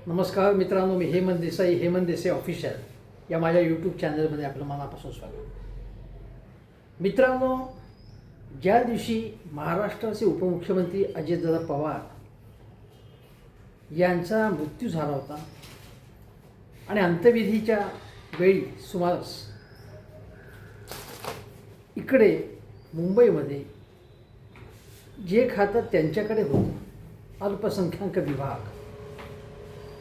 नमस्कार मित्रांनो, मी हेमंत देसाई ऑफिशियल या माझ्या यूट्यूब चॅनलमध्ये आपलं मनापासून स्वागत. मित्रांनो, ज्या दिवशी महाराष्ट्राचे उपमुख्यमंत्री अजितदादा पवार यांचा मृत्यू झाला होता आणि अंत्यविधीच्या वेळी सुमारास इकडे मुंबईमध्ये जे खातं त्यांच्याकडे होतं अल्पसंख्याक विभाग,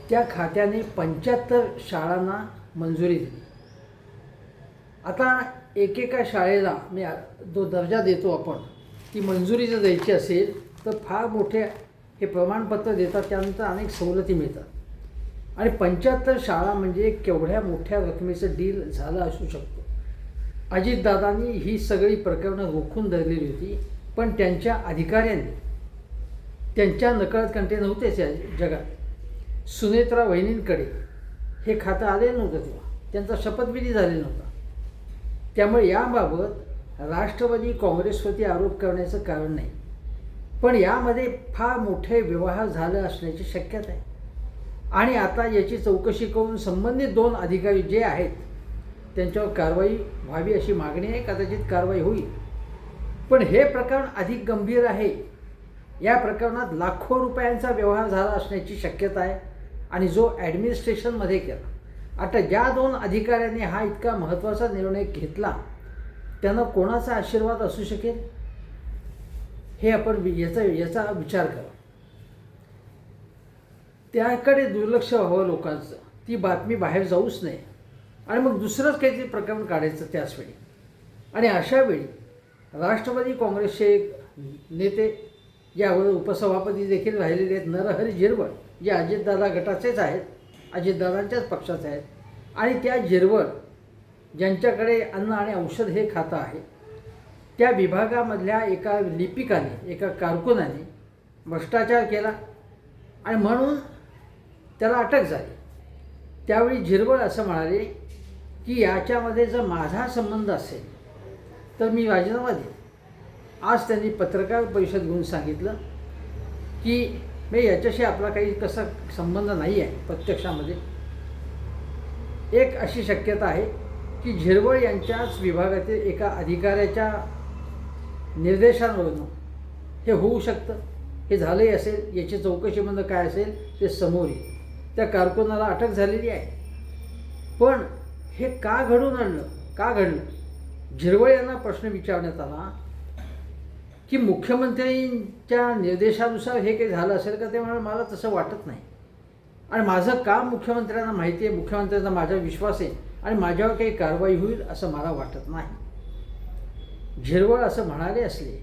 त्या खात्याने 75 शाळांना मंजुरी दिली. आता एकेका शाळेला मी जो दर्जा देतो आपण, ती मंजुरी जर द्यायची असेल तर फार मोठे हे प्रमाणपत्र देतात, त्यानंतर अनेक सवलती मिळतात आणि 75 शाळा म्हणजे केवढ्या मोठ्या रकमेचं डील झालं असू शकतो. अजितदादांनी ही सगळी प्रकरणं रोखून धरलेली होती, पण त्यांच्या अधिकाऱ्यांनी त्यांच्या नकळत कंटे नव्हतेच या जगात. सुनेत्रा वहिनींकडे हे खातं आलेलं नव्हतं, तेव्हा त्यांचा शपथविधी झालेला नव्हता. त्यामुळे याबाबत राष्ट्रवादी काँग्रेसवरती आरोप करण्याचं कारण नाही, पण यामध्ये फार मोठे व्यवहार झाले असण्याची शक्यता आहे आणि आता याची चौकशी करून संबंधित 2 अधिकारी जे आहेत त्यांच्यावर कारवाई व्हावी अशी मागणी आहे. कदाचित कारवाई होईल, पण हे प्रकरण अधिक गंभीर आहे. या प्रकरणात लाखो रुपयांचा व्यवहार झाला असण्याची शक्यता आहे आणि जो ॲडमिनिस्ट्रेशनमध्ये केला. आता ज्या 2 अधिकाऱ्यांनी हा इतका महत्त्वाचा निर्णय घेतला त्यांना कोणाचा आशीर्वाद असू शकेल हे आपण याचा विचार करा. त्याकडे दुर्लक्ष व्हावं लोकांचं, ती बातमी बाहेर जाऊच नये आणि मग दुसरंच काहीतरी प्रकरण काढायचं त्याचवेळी. आणि अशावेळी राष्ट्रवादी काँग्रेसचे नेते यावर उपसभापती देखील राहिलेले आहेत, नरहरी झिरवळ, जे अजितदादा गटाचेच आहेत, अजितदादांच्याच पक्षाचे आहेत, आणि त्या झिरवळ ज्यांच्याकडे अन्न आणि औषध हे खातं आहे, त्या विभागामधल्या एका लिपिकाने, एका कारकुनाने भ्रष्टाचार केला आणि म्हणून त्याला अटक झाली. त्यावेळी झिरवळ असं म्हणाले की याच्यामध्ये जर माझा संबंध असेल तर मी राजीनामा देईन. आज त्यांनी पत्रकार परिषद घेऊन सांगितलं की मी याच्याशी आपला काही कसा संबंध नाही आहे प्रत्यक्षामध्ये. एक अशी शक्यता आहे की झिरवळ यांच्याच विभागातील एका अधिकाऱ्याच्या निर्देशांवरून हे होऊ शकतं. हे झालंही असेल, याची चौकशीमध्ये काय असेल ते समोर येईल. त्या कारकुनाला अटक झालेली आहे, पण हे का घडलं? झिरवळ यांना प्रश्न विचारण्यात आला की मुख्यमंत्र्यांच्या निर्देशानुसार हे काही झालं असेल का? ते म्हणाले मला तसं वाटत नाही आणि माझं काम मुख्यमंत्र्यांना माहिती आहे, मुख्यमंत्र्यांचा माझ्यावर विश्वास आहे आणि माझ्यावर काही कारवाई होईल असं मला वाटत नाही. झिरवळ असं म्हणाले असले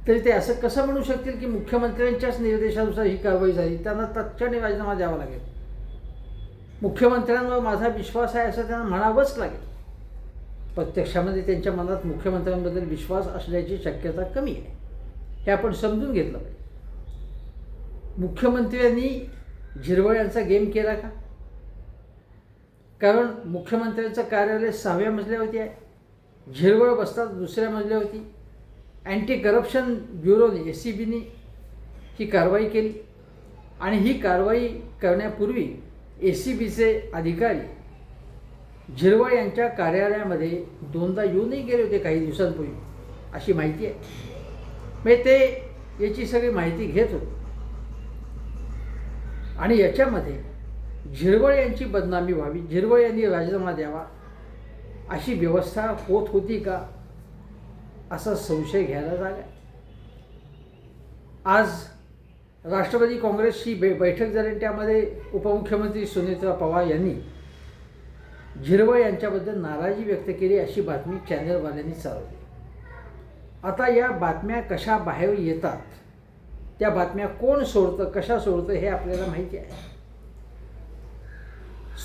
तरी ते असं कसं म्हणू शकतील की मुख्यमंत्र्यांच्याच निर्देशानुसार ही कारवाई झाली? त्यांना तत्क्षणी राजीनामा द्यावा लागेल. मुख्यमंत्र्यांवर माझा विश्वास आहे असं त्यांना म्हणावंच लागेल. प्रत्यक्षामध्ये त्यांच्या मनात मुख्यमंत्र्यांबद्दल विश्वास असण्याची शक्यता कमी आहे, हे आपण समजून घेतलं पाहिजे. मुख्यमंत्र्यांनी झिरवळ यांचा गेम केला का? कारण मुख्यमंत्र्यांचं कार्यालय 6व्या मजल्यावरती आहे, झिरवळ बसतात 2ऱ्या मजल्यावरती. अँटी करप्शन ब्युरोने ACBने ही कारवाई केली आणि ही कारवाई करण्यापूर्वी ACBचे अधिकारी झिरवळ यांच्या कार्यालयामध्ये 2दा येऊनही गेले होते काही दिवसांपूर्वी, अशी माहिती आहे. म्हणजे ते याची सगळी माहिती घेत होते आणि याच्यामध्ये झिरवळ यांची बदनामी व्हावी, झिरवळ यांनी राजीनामा द्यावा अशी व्यवस्था होत होती का, असा संशय घ्यायला झाला. आज राष्ट्रवादी काँग्रेसची बैठक झाली, त्यामध्ये उपमुख्यमंत्री सुनेत्रा पवार यांनी झिरवळ यांच्याबद्दल नाराजी व्यक्त केली अशी बातमी चॅनलवाल्यांनी चालवली. आता या बातम्या कशा बाहेर येतात, त्या बातम्या कोण सोडतं, कशा सोडतं हे आपल्याला माहिती आहे.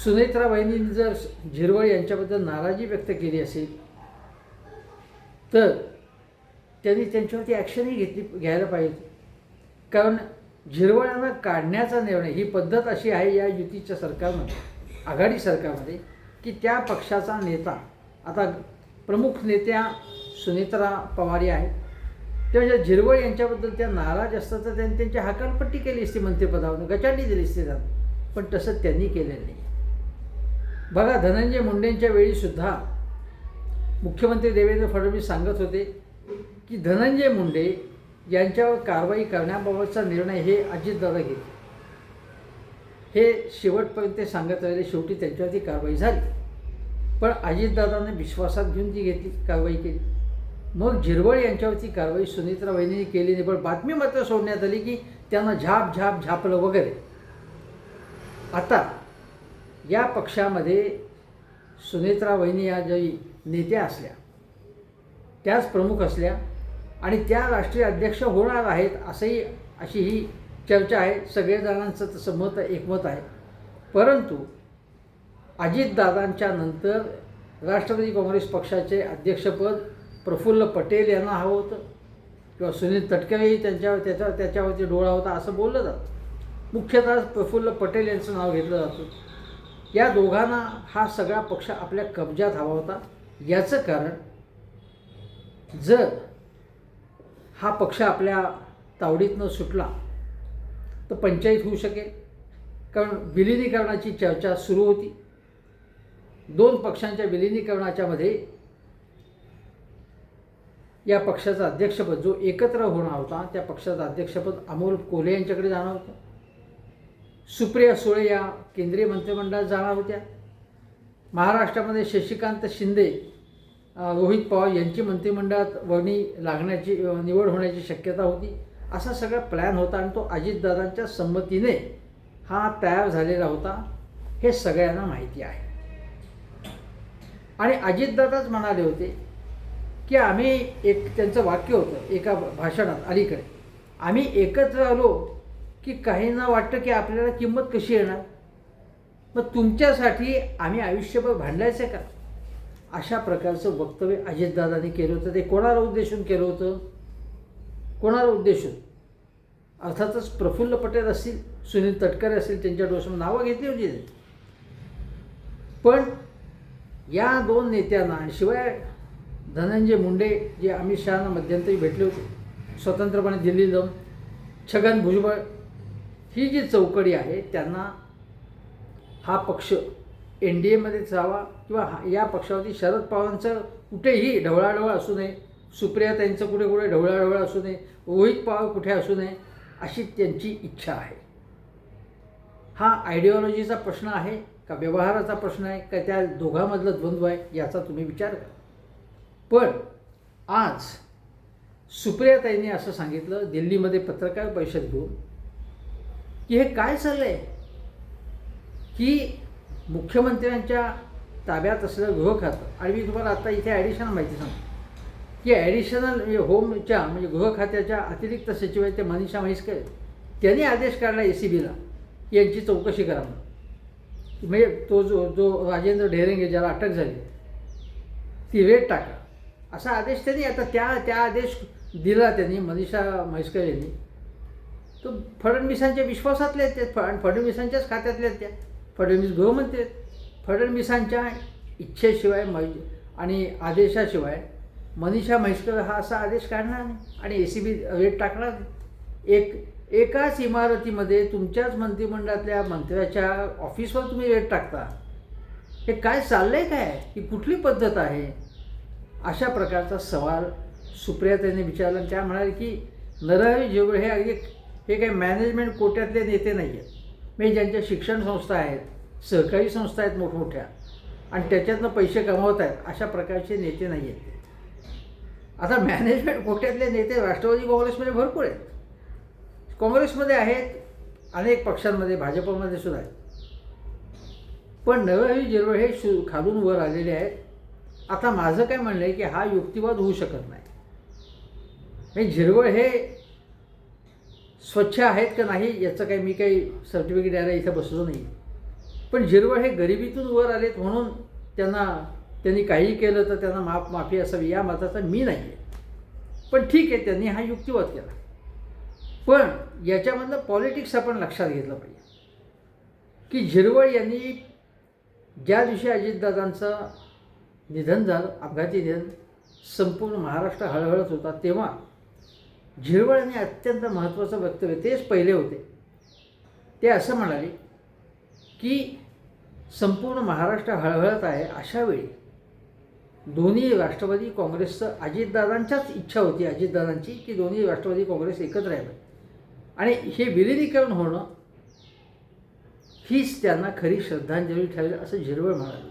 सुनेत्रा वहिनींनी जर झिरवळ यांच्याबद्दल नाराजी व्यक्त केली असेल तर त्यांनी त्यांच्यावरती ॲक्शनही घ्यायला पाहिजे. कारण झिरवळ यांना काढण्याचा निर्णय, ही पद्धत अशी आहे या युतीच्या सरकारमध्ये, आघाडी सरकारमध्ये, की त्या पक्षाचा नेता, आता प्रमुख नेत्या सुनेत्रा पवार आहेत, तेव्हा झिरवळ यांच्याबद्दल त्या नाराज असतात तर त्यांनी त्यांची हकालपट्टी केली असती, मंत्रिपदावरून गचांडी दिली असती त्यांना. पण तसं त्यांनी केलेलं नाही. बघा, धनंजय मुंडेंच्या वेळीसुद्धा मुख्यमंत्री देवेंद्र फडणवीस सांगत होते की धनंजय मुंडे यांच्यावर कारवाई करण्याबाबतचा निर्णय हे अजितदादा घेतील. हे शेवटपर्यंत ते सांगत राहिले. शेवटी त्यांच्यावरती कारवाई झाली, पण अजितदादांनी विश्वासात घेऊन ती घेतली, कारवाई केली. मग झिरवळ यांच्यावरती कारवाई सुनेत्रा वहिनींनी केली नाही, पण बातमी मात्र सोडण्यात आली की त्यांना झापलं वगैरे. आता या पक्षामध्ये सुनेत्रा वहिनी या ज्याही नेत्या असल्या, त्याच प्रमुख असल्या आणि त्या राष्ट्रीय अध्यक्ष होणार आहेत अशी ही चर्चा आहे. सगळेजणांचं तसं मत एकमत आहे. परंतु अजितदादांच्या नंतर राष्ट्रवादी काँग्रेस पक्षाचे अध्यक्षपद प्रफुल्ल पटेल यांना हवं होतं किंवा सुनील तटकरेही त्याच्यावरती डोळा होता असं बोललं जातं. मुख्यतः प्रफुल्ल पटेल यांचं नाव घेतलं जातं. या दोघांना हा सगळा पक्ष आपल्या कब्जात हवा होता. याचं कारण, जर हा पक्ष आपल्या तावडीतनं सुटला तर पंचायत होऊ शकेल, कारण विलिनीकरणाची चर्चा सुरू होती. दोन पक्षांच्या विलिनीकरणाच्या मध्ये या पक्षाचं अध्यक्षपद जो एकत्र होणार होता, त्या पक्षाचं अध्यक्षपद अमोल कोल्हे यांच्याकडे जाणार होतं. सुप्रिया सुळे या केंद्रीय मंत्रिमंडळात जाणार होत्या. महाराष्ट्रामध्ये शशिकांत शिंदे, रोहित पवार यांची मंत्रिमंडळात निवड होण्याची शक्यता होती. असा सगळा प्लॅन होता आणि तो अजितदादांच्या संमतीने हा तयार झालेला होता. हे सगळ्यांना माहिती आहे. आणि अजितदादाच म्हणाले होते की त्यांचं वाक्य होतं एका भाषणात अलीकडे, आम्ही एकत्र आलो की काहींना वाटतं की आपल्याला किंमत कशी येणार, मग तुमच्यासाठी आम्ही आयुष्यभर भांडायचं का, अशा प्रकारचं वक्तव्य अजितदादांनी केलं होतं. ते कोणाला उद्देशून केलं होतं? कोणाला उद्देशून? अर्थातच प्रफुल्ल पटेल असतील, सुनील तटकरे असतील, त्यांच्या डोसून नावं घेतली होती. पण या दोन नेत्यांना, शिवाय धनंजय मुंडे जे अमित शहाना मध्यंतरी भेटले होते स्वतंत्रपणे दिल्लीत जाऊन, छगन भुजबळ, ही जी चौकडी आहे, त्यांना हा पक्ष NDAमध्ये जावा किंवा या पक्षावरती शरद पवारांचं कुठेही ढवळाढवळ असू नये, सुप्रियाताईंचं कुठे ढवळाढवळ असू नये, रोहित पवार कुठे असू नये, अशी त्यांची इच्छा आहे. हा आयडिओलॉजीचा प्रश्न आहे का व्यवहाराचा प्रश्न आहे का त्या दोघांमधलं द्वंद्व आहे, याचा तुम्ही विचार करा. पण आज सुप्रियाताईंनी असं सांगितलं दिल्लीमध्ये पत्रकार परिषद घेऊन की हे काय चाललं आहे की मुख्यमंत्र्यांच्या ताब्यात असलेलं गृह खातं, आणि मी तुम्हाला आता इथे ॲडिशनल माहिती सांगतो की ॲडिशनल होमच्या म्हणजे गृह खात्याच्या अतिरिक्त सचिव आहेत ते मनीषा म्हैसकर, त्यांनी आदेश काढला ACBला की यांची चौकशी करा म्हणून. म्हणजे तो जो राजेंद्र ढेरेंगे ज्याला अटक झाली ती रेट टाका असा आदेश त्यांनी आता त्या आदेश दिला त्यांनी, मनीषा म्हैसकर यांनी. तो फडणवीसांच्या विश्वासातले आहेत ते, फडणवीसांच्याच खात्यातले आहेत त्या. फडणवीस गृहमंत्री आहेत. फडणवीसांच्या इच्छेशिवाय आणि आदेशाशिवाय मनीषा म्हैसकर हा असा आदेश काढणार नाही आणि ACB रेट टाकणार नाही. एकाच इमारतीमध्ये तुमच्याच मंत्रिमंडळातल्या मंत्र्याच्या ऑफिसवर तुम्ही रेट टाकता. हे काय चाललं आहे, काय ही कुठली पद्धत आहे, अशा प्रकारचा सवाल सुप्रियाताईंनी विचारला. त्या म्हणाले की नरहरी झिरवळ हे काही मॅनेजमेंट कोट्यातले नेते नाही आहेत, म्हणजे ज्यांच्या शिक्षण संस्था आहेत, सहकारी संस्था आहेत मोठमोठ्या आणि त्याच्यातनं पैसे कमवत आहेत, अशा प्रकारचे नेते नाही आहेत. आता मॅनेजमेंट कोट्यातले नेते राष्ट्रवादी काँग्रेसमध्ये भरपूर आहेत, काँग्रेसमध्ये आहेत, अनेक पक्षांमध्ये, भाजपमध्ये सुद्धा आहेत. पण नरहरी झिरवळ हे खालून वर आलेले आहेत. आता माझं काय म्हणणं आहे की हा युक्तिवाद होऊ शकत नाही. म्हणजे झिरवळ हे स्वच्छ आहेत का नाही याचं काही मी काही सर्टिफिकेट द्यायला इथं बसलो नाही. पण झिरवळ हे गरिबीतून वर आलेत म्हणून त्यांनी काही केलं तर त्यांना माफी असावी या मताचा मी नाही आहे. पण ठीक आहे, त्यांनी हा युक्तिवाद केला. पण याच्यामधलं पॉलिटिक्स आपण लक्षात घेतलं पाहिजे की झिरवळ यांनी ज्या दिवशी अजितदादांचं निधन झालं, अपघाती निधन, संपूर्ण महाराष्ट्र हळहळत होता, तेव्हा झिरवळ यांनी अत्यंत महत्त्वाचं वक्तव्य, तेच पहिले होते, ते असं म्हणाले की संपूर्ण महाराष्ट्र हळहळत आहे, अशावेळी दोन्ही राष्ट्रवादी काँग्रेसचं अजितदादांच्याच इच्छा होती, अजितदादांची, की दोन्ही राष्ट्रवादी काँग्रेस एकत्र यावे आणि हे विलिनीकरण होणं हीच त्यांना खरी श्रद्धांजली ठरेल असं झिरवळ म्हणाले.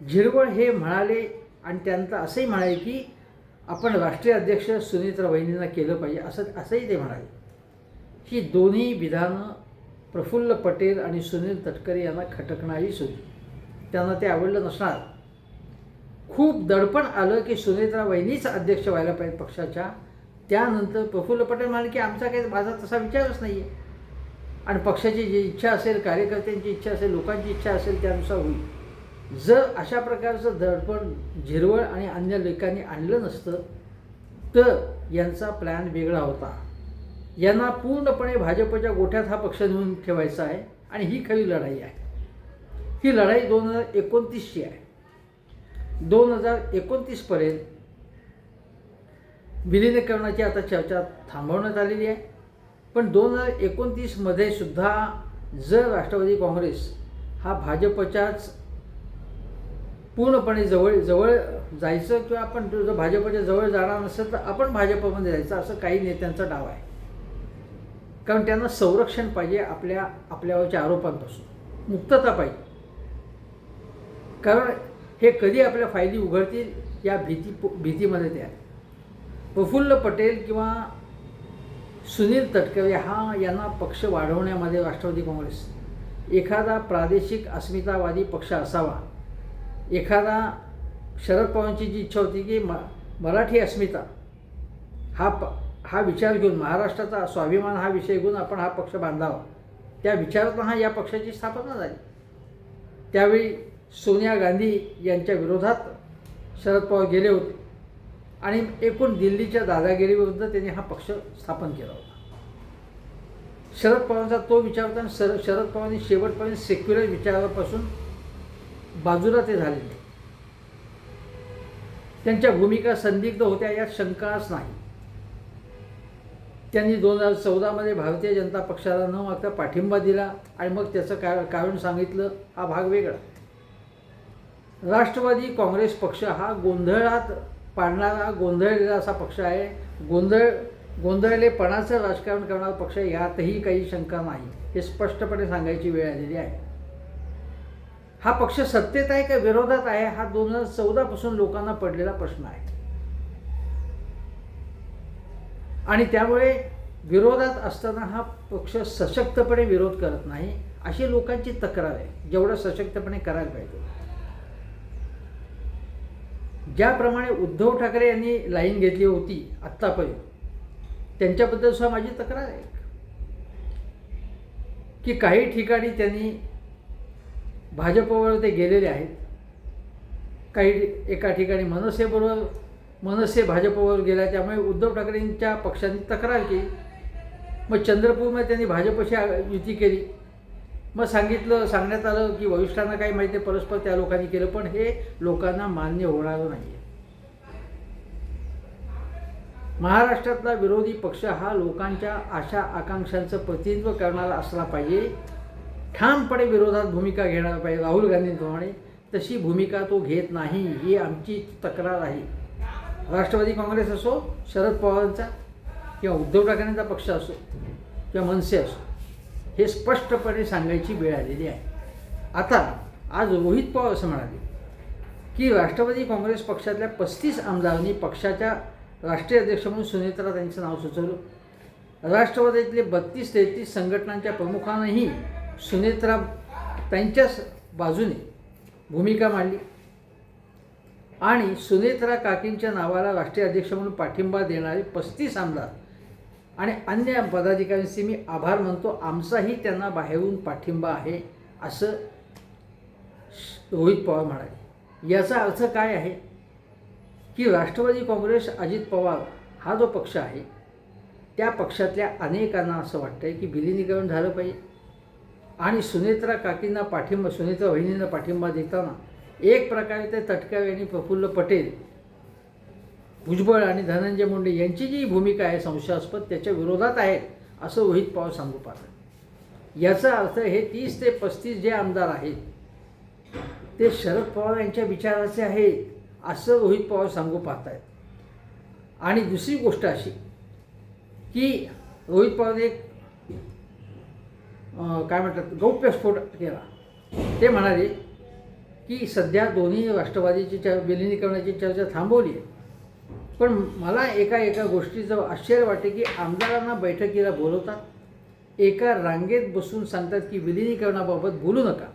झिरवळ हे म्हणाले आणि त्यांचं असंही म्हणाले की आपण राष्ट्रीय अध्यक्ष सुनेत्रा वहिनींना केलं पाहिजे, असंही ते म्हणाले. ही दोन्ही विधानं प्रफुल्ल पटेल आणि सुनील तटकरे यांना खटकणारीच होती. त्यांना ते आवडलं नसणार. खूप दडपण आलं की सुनेत्रा वहिनीच अध्यक्ष व्हायला पाहिजे पक्षाच्या. त्यानंतर प्रफुल्ल पटेल म्हणाले की माझा तसा विचारच नाही आहे आणि पक्षाची जी इच्छा असेल, कार्यकर्त्यांची इच्छा असेल, लोकांची इच्छा असेल त्यानुसार होईल. जर अशा प्रकारचं दडपण झिरवळ आणि अन्य लेखांनी आणलं नसतं तर यांचा प्लॅन वेगळा होता. यांना पूर्णपणे भाजपच्या गोठ्यात हा पक्ष नेऊन ठेवायचा आहे आणि ही खरी लढाई आहे. ही लढाई 2029ची आहे. 2029पर्यंत विलिनीकरणाची आता चर्चा थांबवण्यात आलेली आहे. पण 2029मध्ये सुद्धा जर राष्ट्रवादी काँग्रेस हा भाजपच्याच पूर्णपणे जवळ जायचं किंवा आपण जर भाजपच्या जवळ जाणार नसेल तर आपण भाजपमध्ये जायचं असं काही नेत्यांचा डाव आहे. कारण त्यांना संरक्षण पाहिजे आपल्यावरच्या आरोपांपासून, मुक्तता पाहिजे. कारण हे कधी आपल्या फायली उघडतील या भीतीमध्ये ते आहे. प्रफुल्ल पटेल किंवा सुनील तटकरे यांना पक्ष वाढवण्यामध्ये राष्ट्रवादी काँग्रेस एखादा प्रादेशिक अस्मितावादी पक्ष असावा. एखादा शरद पवारांची जी इच्छा होती की मराठी अस्मिता हा विचार घेऊन, महाराष्ट्राचा स्वाभिमान हा विषय घेऊन आपण हा पक्ष बांधावा, त्या विचारातून या पक्षाची स्थापना झाली. त्यावेळी सोनिया गांधी यांच्या विरोधात शरद पवार गेले होते आणि एकूण दिल्लीच्या दादागिरीविरुद्ध त्यांनी हा पक्ष स्थापन केला होता. शरद पवारांचा तो विचार होता आणि शरद पवारांनी शेवटपर्यंत सेक्युलर विचारापासून बाजूला ते झालेले. त्यांच्या भूमिका संदिग्ध होत्या यात शंकाच नाही. त्यांनी 2014मध्ये भारतीय जनता पक्षाला न मागता पाठिंबा दिला आणि मग त्याचं कारण सांगितलं, हा भाग वेगळा. राष्ट्रवादी काँग्रेस पक्ष हा गोंधळात पाडणारा, गोंधळलेला असा पक्ष आहे. गोंधळलेपणाचं राजकारण करणारा पक्ष, यातही काही शंका नाही. हे स्पष्टपणे सांगायची वेळ आलेली आहे. हा पक्ष सत्तेत आहे का विरोधात आहे हा 2014पासून लोकांना पडलेला प्रश्न आहे. आणि त्यामुळे विरोधात असताना हा पक्ष सशक्तपणे विरोध करत नाही अशी लोकांची तक्रार आहे. जेवढं सशक्तपणे करायला पाहिजे. ज्याप्रमाणे उद्धव ठाकरे यांनी लाईन घेतली होती आत्तापर्यंत, त्यांच्याबद्दल सुद्धा माझी तक्रार आहे की काही ठिकाणी त्यांनी भाजपवर ते गेलेले आहेत. एका ठिकाणी मनसे भाजपवर गेला, त्यामुळे उद्धव ठाकरेंच्या पक्षाने तक्रार केली. मग चंद्रपूरमध्ये त्यांनी भाजपशी युती केली. मग सांगण्यात आलं की वरिष्ठांना काही माहिती आहे, परस्पर त्या लोकांनी केलं. पण हे लोकांना मान्य होणार नाही आहे. महाराष्ट्रातला विरोधी पक्ष हा लोकांच्या आशा आकांक्षांचं प्रतिनिधित्व करणारा असला पाहिजे. ठामपणे विरोधात भूमिका घेणार पाहिजे. राहुल गांधींप्रमाणे तशी भूमिका तो घेत नाही, ही आमची तक्रार आहे. राष्ट्रवादी काँग्रेस असो, शरद पवारांचा किंवा उद्धव ठाकरेंचा पक्ष असो किंवा मनसे असो, हे स्पष्टपणे सांगायची वेळ आलेली आहे. आता आज रोहित पवार असं म्हणाले की राष्ट्रवादी काँग्रेस पक्षातल्या 35 आमदारांनी पक्षाच्या राष्ट्रीय अध्यक्ष म्हणून सुनेत्रा त्यांचं नाव सुचवलं. राष्ट्रवादीतले 32-33 संघटनांच्या प्रमुखांनीही सुनेत्रा त्यांच्याच बाजूने भूमिका मांडली आणि सुनेत्रा काकींच्या नावाला राष्ट्रीय अध्यक्ष म्हणून पाठिंबा देणारे 35 आमदार आणि अन्य पदाधिकाऱ्यांचे मी आभार मानतो. आमचाही त्यांना बाहेरून पाठिंबा आहे असं रोहित पवार म्हणाले. याचा अर्थ काय आहे की राष्ट्रवादी काँग्रेस, अजित पवार हा जो पक्ष आहे त्या पक्षातल्या अनेकांना असं वाटतं आहे की विलिनीकरण झालं पाहिजे आणि सुनेत्रा वहिनींना पाठिंबा देताना एक प्रकारे ते तटकरे आणि प्रफुल्ल पटेल, भुजबळ आणि धनंजय मुंडे यांची जी भूमिका आहे संशयास्पद, त्याच्या विरोधात आहे असं रोहित पवार सांगू पाहतात. याचा अर्थ हे 30 ते 35 जे आमदार आहेत ते शरद पवार यांच्या विचाराचे आहेत असं रोहित पवार सांगू पाहत आहेत. आणि दुसरी गोष्ट अशी की रोहित पवार एक काय म्हणतात गौप्यस्फोट केला. ते म्हणाले की सध्या दोन्ही राष्ट्रवादीची विलिनीकरणाची चर्चा थांबवली आहे, पण मला एका गोष्टीचं आश्चर्य वाटते की आमदारांना बैठकीला बोलवतात, एका रांगेत बसून सांगतात की विलिनीकरणाबाबत बोलू नका.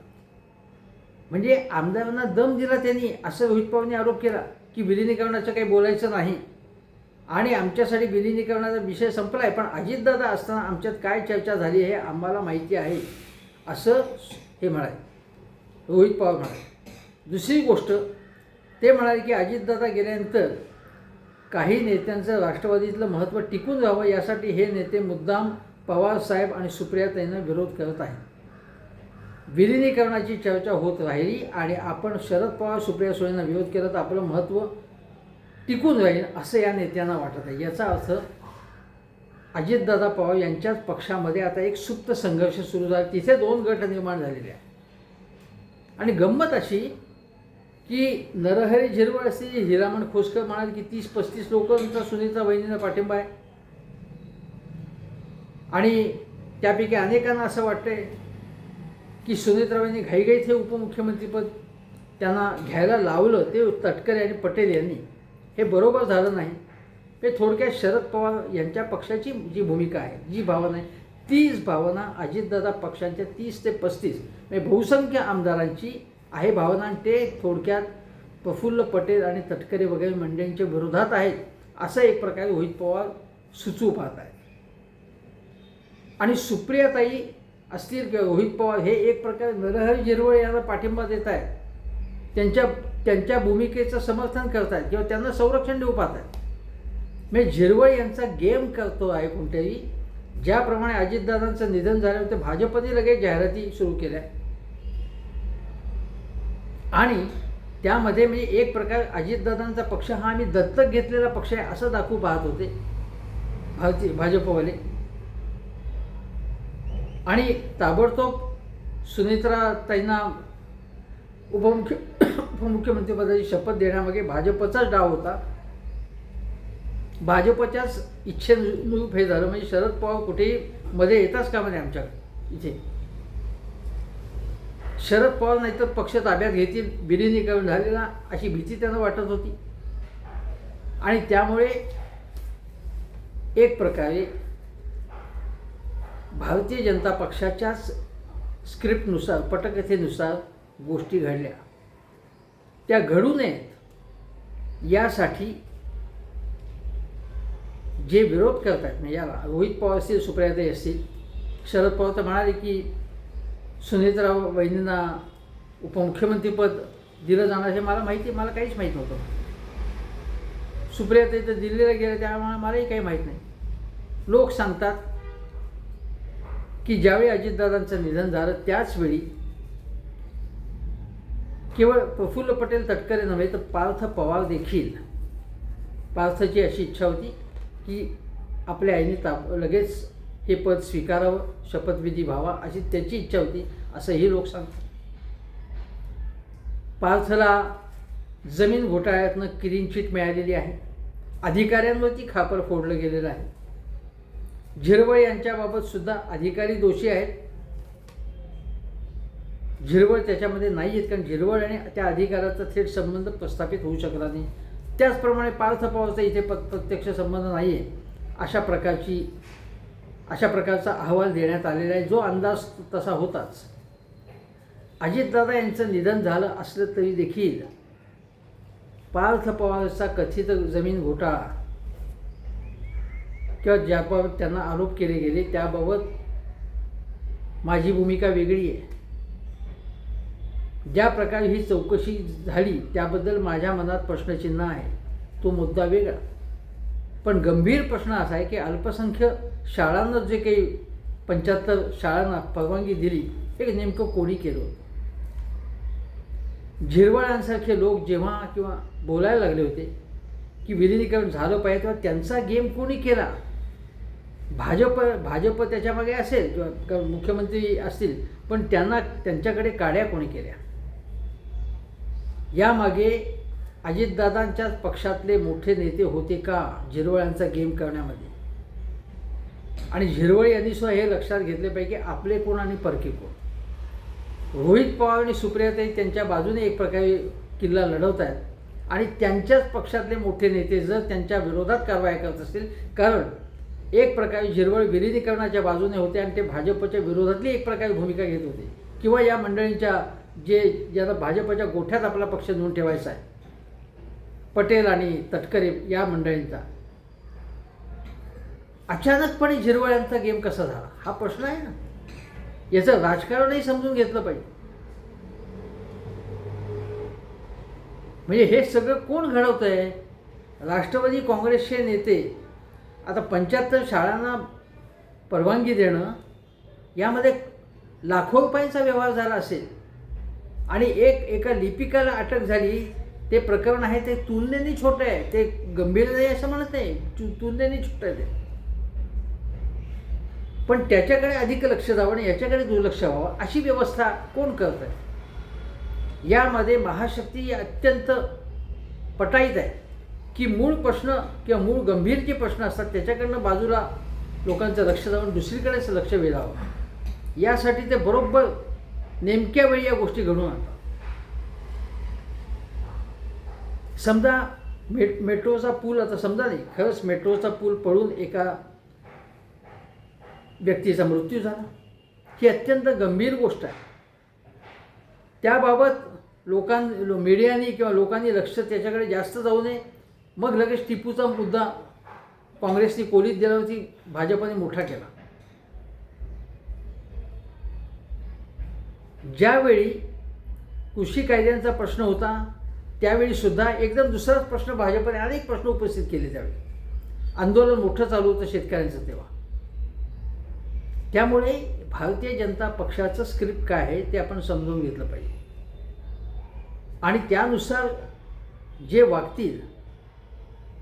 म्हणजे आमदारांना दम दिला त्यांनी, असं रोहित पवारांनी आरोप केला की विलिनीकरणाचं काही बोलायचं नाही आणि आमच्यासाठी विलिनीकरणाचा विषय संपला आहे, पण अजितदादा असताना आमच्यात काय चर्चा झाली हे आम्हाला माहिती आहे, असं हे म्हणाले, रोहित पवार म्हणाले. दुसरी गोष्ट ते म्हणाले की अजितदादा गेल्यानंतर काही नेत्यांचं राष्ट्रवादीतलं महत्त्व टिकून राहावं यासाठी हे नेते मुद्दाम पवारसाहेब आणि सुप्रियाताईंना विरोध करत आहेत. विलिनीकरणाची चर्चा होत राहिली आणि आपण शरद पवार सुप्रिया सुळेंना विरोध केला तर आपलं महत्त्व टिकून राहील असं या नेत्यांना वाटत आहे. याचा अर्थ अजितदादा पवार यांच्याच पक्षामध्ये आता एक सुप्त संघर्ष सुरू झाला, तिथे 2 गट निर्माण झालेले आहे. आणि गंमत अशी की नरहरी झिरवळ असलेली हिरामण खोसकर म्हणाले की 30-35 लोकांचा सुनीता वहिनींना पाठिंबा आहे आणि त्यापैकी अनेकांना असं वाटतंय की सुनीताबाईंनी घाईघाईत हे उपमुख्यमंत्रीपद त्यांना घ्यायला लावलं, ते तटकरे आणि पटेल यांनी. हे बरोबर झालं नाही. हे थोडक्यात शरद पवार यांच्या पक्षाची जी भूमिका आहे, जी भावना आहे, तीच भावना अजितदादा पक्षांच्या 30 ते 35 म्हणजे बहुसंख्य आमदारांची आहे भावना. आणि ते थोडक्यात प्रफुल्ल पटेल आणि तटकरे वगैरे मंडळींच्या विरोधात आहेत असं एक प्रकारे रोहित पवार सुचवू पाहत आहेत. आणि सुप्रियाताई असतील किंवा रोहित पवार हे एक प्रकारे नरहरी झिरवळ यांना पाठिंबा देत आहेत, त्यांच्या भूमिकेचं समर्थन करत आहेत किंवा त्यांना संरक्षण देऊ पाहत आहेत. म्हणजे झिरवळ यांचा गेम करतो आहे कोणतरी. ज्याप्रमाणे अजितदादांचं निधन झालं तर भाजपने लगेच जाहिराती सुरू केल्या आणि त्यामध्ये म्हणजे एक प्रकार अजितदादांचा पक्ष हा आम्ही दत्तक घेतलेला पक्ष आहे असं दाखवू पाहत होते भाजपवाले. आणि ताबडतोब सुनेत्राताईंना उपमुख्यमंत्रीपदाची शपथ देण्यामागे भाजपचाच डाव होता. भाजपच्याच इच्छेनुरूप हे झालं. म्हणजे शरद पवार कुठेही मध्ये येताच कामा नये आमच्याकडे. इथे शरद पवार नाहीतर पक्ष ताब्यात घेतील, विलिनीकरण झालेला अशी भीती त्यांना वाटत होती. आणि त्यामुळे एक प्रकारे भारतीय जनता पक्षाच्याच स्क्रिप्टनुसार, पटकथेनुसार गोष्टी घडल्या. त्या घडू नयेत यासाठी जे विरोध करतात म्हणजे याला रोहित पवार असतील, सुप्रियाताई असतील, शरद पवार तर म्हणाले की सुनीता वहिनींना उपमुख्यमंत्रीपद दिलं जाणार हे मला माहिती, मला काहीच माहीत नव्हतं. सुप्रियाताई तर दिल्लीला गेल्या त्यामुळे मलाही काही माहीत नाही. लोक सांगतात की ज्यावेळी अजितदादांचं निधन झालं त्याचवेळी केवळ प्रफुल्ल पटेल तटकरे नव्हे तर पार्थ पवार देखील, पार्थची अशी इच्छा होती की आपल्या आईने लगेच हे पद स्वीकारावं, शपथविधी व्हावा अशी त्याची इच्छा होती असंही लोक सांगतात. पार्थला जमीन घोटाळ्यातनं क्लीन चिट मिळालेली आहे, अधिकाऱ्यांवरती खापर फोडलं गेलेलं आहे. झिरवळ यांच्याबाबत सुद्धा अधिकारी दोषी आहेत. झिरवळ त्याच्यामध्ये नाही आहेत कारण झिरवळ आणि त्या अधिकाराचा थेट संबंध प्रस्थापित होऊ शकला नाही. त्याचप्रमाणे पार्थ पवारचा इथे प्रत्यक्ष संबंध नाही आहे अशा प्रकारचा अहवाल देण्यात आलेला आहे, जो अंदाज तसा होताच. अजितदादा यांचं निधन झालं असलं तरी देखील पार्थ पवारचा कथित जमीन घोटाळा किंवा ज्याबाबत त्यांना आरोप केले गेले त्याबाबत माझी भूमिका वेगळी आहे. ज्या प्रकारे ही चौकशी झाली त्याबद्दल माझ्या मनात प्रश्नचिन्ह आहे, तो मुद्दा वेगळा. पण गंभीर प्रश्न असा आहे की अल्पसंख्य शाळांना जे काही 75 शाळांना परवानगी दिली हे नेमकं कोणी केलं. झिरवळांसारखे लोक जेव्हा किंवा बोलायला लागले होते की विलिनीकरण झालं पाहिजे तेव्हा त्यांचा गेम कोणी केला भाजप त्याच्यामागे असेल किंवा मुख्यमंत्री असतील, पण त्यांच्याकडे काड्या कोणी केल्या? यामागे अजितदादांच्याच पक्षातले मोठे नेते होते का झिरवळ्यांचा गेम करण्यामध्ये? आणि झिरवळ यांनी सुद्धा हे लक्षात घेतले पाहिजे की आपले कोण आणि परके कोण. रोहित पवार आणि सुप्रियाताई त्यांच्या बाजूने एक प्रकारे किल्ला लढवत आहेत आणि त्यांच्याच पक्षातले मोठे नेते जर त्यांच्या विरोधात कारवाई करत असतील, कारण एक प्रकारे झिरवळ विलिनीकरणाच्या बाजूने होते आणि ते भाजपच्या विरोधातली एक प्रकारे भूमिका घेत होते, किंवा या मंडळींच्या ज्याला भाजपच्या गोठ्यात आपला पक्ष नेऊन ठेवायचा आहे, पटेल आणि तटकरे या मंडळींचा, अचानकपणे झिरवळ्यांचा गेम कसा झाला हा प्रश्न आहे ना. याचं राजकारणही समजून घेतलं पाहिजे. म्हणजे हे सगळं कोण घडवतं आहे? राष्ट्रवादी काँग्रेसचे नेते. आता 75 शाळांना परवानगी देणं, यामध्ये लाखो रुपयांचा व्यवहार झाला असेल आणि एका लिपिकाला अटक झाली. ते प्रकरण आहे ते तुलनेने छोटं आहे, ते गंभीर नाही असं म्हणत नाही, तुलनेने छोटं आहे ते. पण त्याच्याकडे अधिक लक्ष द्यावं आणि याच्याकडे दुर्लक्ष व्हावं अशी व्यवस्था कोण करत आहे? यामध्ये महाशक्ती अत्यंत पटाईत आहे की मूळ प्रश्न किंवा मूळ गंभीर जे प्रश्न असतात त्याच्याकडनं बाजूला लोकांचं लक्ष जाऊन दुसरीकडेच लक्ष वेधावं. यासाठी ते बरोबर नेमक्या वेळी या गोष्टी घडून आणतात. समजा मेट्रोचा पूल, आता समजा नाही, खरंच मेट्रोचा पूल पडून एका व्यक्तीचा मृत्यू झाला, ही अत्यंत गंभीर गोष्ट आहे. त्याबाबत मीडियाने किंवा लोकांनी लक्ष त्याच्याकडे जास्त जाऊ नये. मग लगेच टिपूचा मुद्दा काँग्रेसने कोलीत दिला होती, भाजपने मोठा केला. ज्यावेळी कृषी कायद्यांचा प्रश्न होता त्यावेळी सुद्धा एकदम दुसराच प्रश्न भाजपने अनेक प्रश्न उपस्थित केले. त्यावेळी आंदोलन मोठं चालू होतं शेतकऱ्यांचं तेव्हा. त्यामुळे भारतीय जनता पक्षाचं स्क्रिप्ट काय आहे ते आपण समजून घेतलं पाहिजे आणि त्यानुसार जे वागतील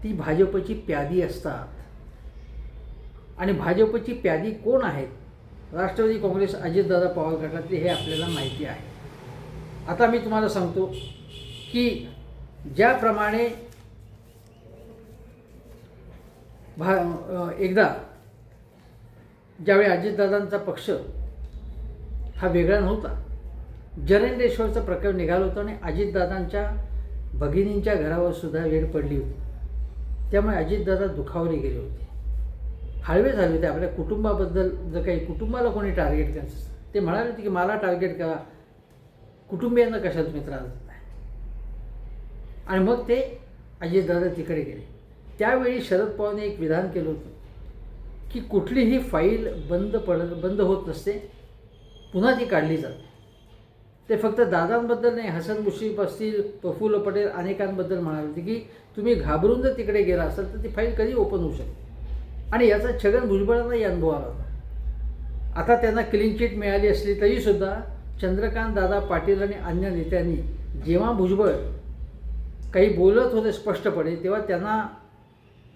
ती भाजपची प्यादी असतात. आणि भाजपची प्यादी कोण आहेत? राष्ट्रवादी काँग्रेस अजितदादा पवार गटातले हे आपल्याला माहिती आहे. आता मी तुम्हाला सांगतो की ज्याप्रमाणे एकदा ज्यावेळी अजितदादांचा पक्ष हा वेगळा नव्हता, जरेंद्रेश्वरचं प्रकरण निघालं होतं आणि अजितदादांच्या भगिनींच्या घरावर सुद्धा वेळ पडली होती. त्यामुळे अजितदादा दुखावले गेले होते, हळवे झाले होते. आपल्या कुटुंबाबद्दल जर काही कुटुंबाला कोणी टार्गेट करायचं, ते म्हणाले होते की मला टार्गेट करा, कुटुंबियांना कशा तुम्ही त्रास देत नाही. आणि मग ते अजितदादा तिकडे गेले. त्यावेळी शरद पवारने एक विधान केलं होतं की कुठलीही फाईल बंद होत नसते, पुन्हा ती काढली जाते. ते फक्त दादांबद्दल नाही, हसन मुश्रीफ असतील, प्रफुल्ल पटेल अनेकांबद्दल म्हणाले होते की तुम्ही घाबरून जर तिकडे गेला असाल तर ती फाईल कधी ओपन होऊ शकते. आणि याचा छगन भुजबळांनाही अनुभव आला होता. आता त्यांना क्लीन चिट मिळाली असली तरीसुद्धा चंद्रकांत दादा पाटील आणि अन्य नेत्यांनी जेव्हा भुजबळ काही बोलत होते स्पष्टपणे, तेव्हा त्यांना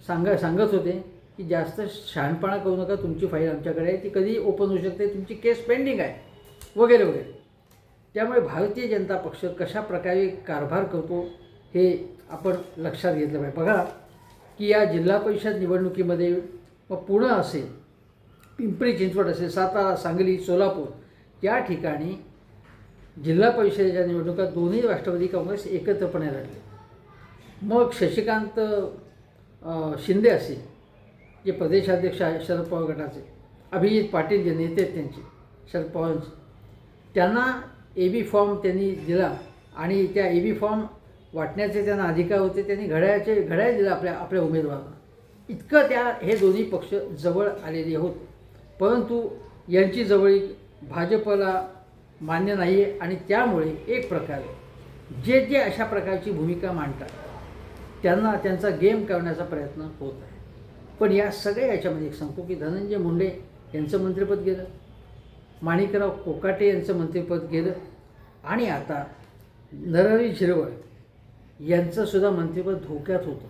सांगत होते की जास्त शहाणपणा करू नका, तुमची फाईल आमच्याकडे आहे, ती कधी ओपन होऊ शकते, तुमची केस पेंडिंग आहे वगैरे वगैरे. त्यामुळे भारतीय जनता पक्ष कशा प्रकारे कारभार करतो हे आपण लक्षात घेतलं पाहिजे. बघा की या जिल्हा परिषद निवडणुकीमध्ये मग पुणे असेल, पिंपरी चिंचवड असेल, सातारा, सांगली, सोलापूर या ठिकाणी जिल्हा परिषदेच्या निवडणुका दोन्ही राष्ट्रवादी काँग्रेस एकत्रपणे लढले. मग शशिकांत शिंदे असेल जे प्रदेशाध्यक्ष आहे शरद पवार गटाचे, अभिजित पाटील जे नेते आहेत त्यांचे शरद पवारांचे, त्यांना AB फॉर्म त्यांनी दिला आणि त्या AB फॉर्म वाटण्याचे त्यांना अधिकार होते. त्यांनी घड्याळ दिला आपल्या उमेदवारांना. इतकं हे दोन्ही पक्ष जवळ आलेले होते. परंतु यांची जवळीक भाजपला मान्य नाही आहे आणि त्यामुळे एक प्रकारे जे अशा प्रकारची भूमिका मांडतात त्यांना त्यांचा गेम करण्याचा प्रयत्न होत आहे. पण या सगळ्या याच्यामध्ये एक सांगतो की धनंजय मुंडे यांचं मंत्रिपद गेलं, माणिकराव कोकाटे यांचं मंत्रिपद गेलं आणि आता नरहरी झिरवळ यांचंसुद्धा मंत्रिपद धोक्यात होतं.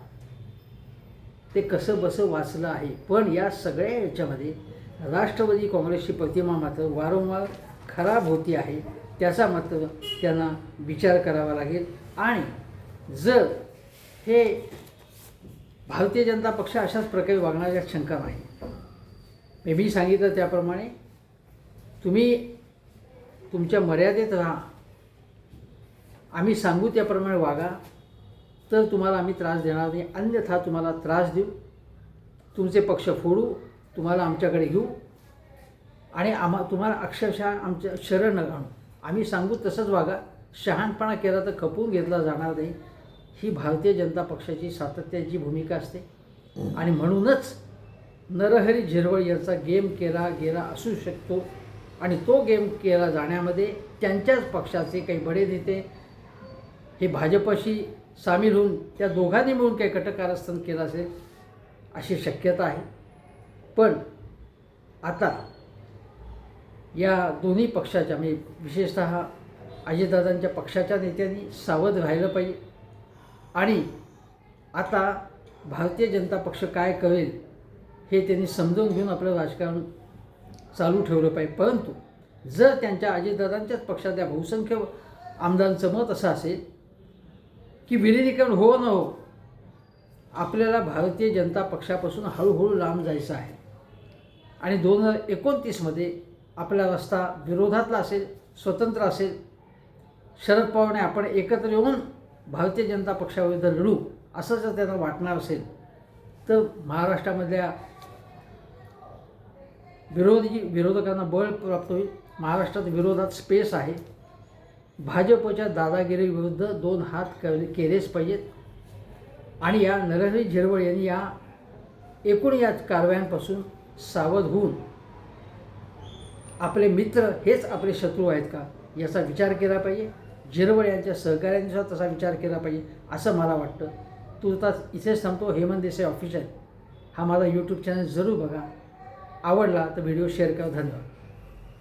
ते कसं बसं वाचलं आहे. पण या सगळ्या याच्यामध्ये राष्ट्रवादी काँग्रेसची प्रतिमा मात्र वारंवार खराब होती आहे. त्याचा मात्र त्यांना विचार करावा लागेल. आणि जर हे भारतीय जनता पक्ष अशाच प्रकारे वागण्याच्या शंका नाही. मी सांगितलं त्याप्रमाणे तुम्ही तुमच्या मर्यादेत राहा, आम्ही सांगू त्याप्रमाणे वागा, तर तुम्हाला आम्ही त्रास देणार नाही. अन्यथा तुम्हाला त्रास देऊ, तुमचे पक्ष फोडू, तुम्हाला आमच्याकडे घेऊ आणि तुम्हाला अक्षरशः आमच्या शरण आणू. आम्ही सांगू तसंच वागा. शहाणपणा केला तर खपवून घेतला जाणार नाही. ही भारतीय जनता पक्षाची सातत्याची भूमिका असते. आणि म्हणूनच नरहरी झिरवळ यांचा गेम केला गेला असू शकतो. आणि तो गेम केला जाण्यामध्ये त्यांच्याच पक्षाचे काही बडे नेते हे भाजपशी सामील होऊन त्या दोघांनी मिळून काही कटकारस्थान केलं असेल अशी शक्यता आहे. पण आता या दोन्ही पक्षाच्या म्हणजे विशेषतः अजितदादांच्या पक्षाच्या नेत्यांनी सावध राहिलं पाहिजे. आणि आता भारतीय जनता पक्ष काय करेल हे त्यांनी समजून घेऊन आपलं राजकारण चालू ठेवलं पाहिजे. परंतु जर त्यांच्या अजितदादांच्याच पक्षातल्या बहुसंख्य आमदारांचं मत असं असेल की विलिनीकरण हो न हो, आपल्याला भारतीय जनता पक्षापासून हळूहळू लांब जायचं आहे आणि 2029मध्ये आपला रस्ता विरोधातला असेल, स्वतंत्र असेल, शरद पवारने आपण एकत्र येऊन भारतीय जनता पक्षाविरुद्ध लढू असं जर त्यांना वाटणार असेल तर महाराष्ट्रामधल्या विरोधकांना बळ प्राप्त होईल. महाराष्ट्रात विरोधात स्पेस आहे. भाजपच्या दादागिरीविरुद्ध 2 हात केलेच पाहिजेत. आणि या नरहरी झिरवळ यांनी एकूण या कारवायांपासून सावध होऊन आपले मित्र हेच आपले शत्रू आहेत का याचा विचार केला पाहिजे. झिरवळ यांच्या सहकाऱ्यांनी सुद्धा तसा विचार केला पाहिजे असं मला वाटतं. तुर्तास इथेच थांबतो. हेमंत देसाई ऑफिशियल हा माझा यूट्यूब चॅनल जरूर बघा. आवडला तर व्हिडिओ शेअर करा. धन्यवाद.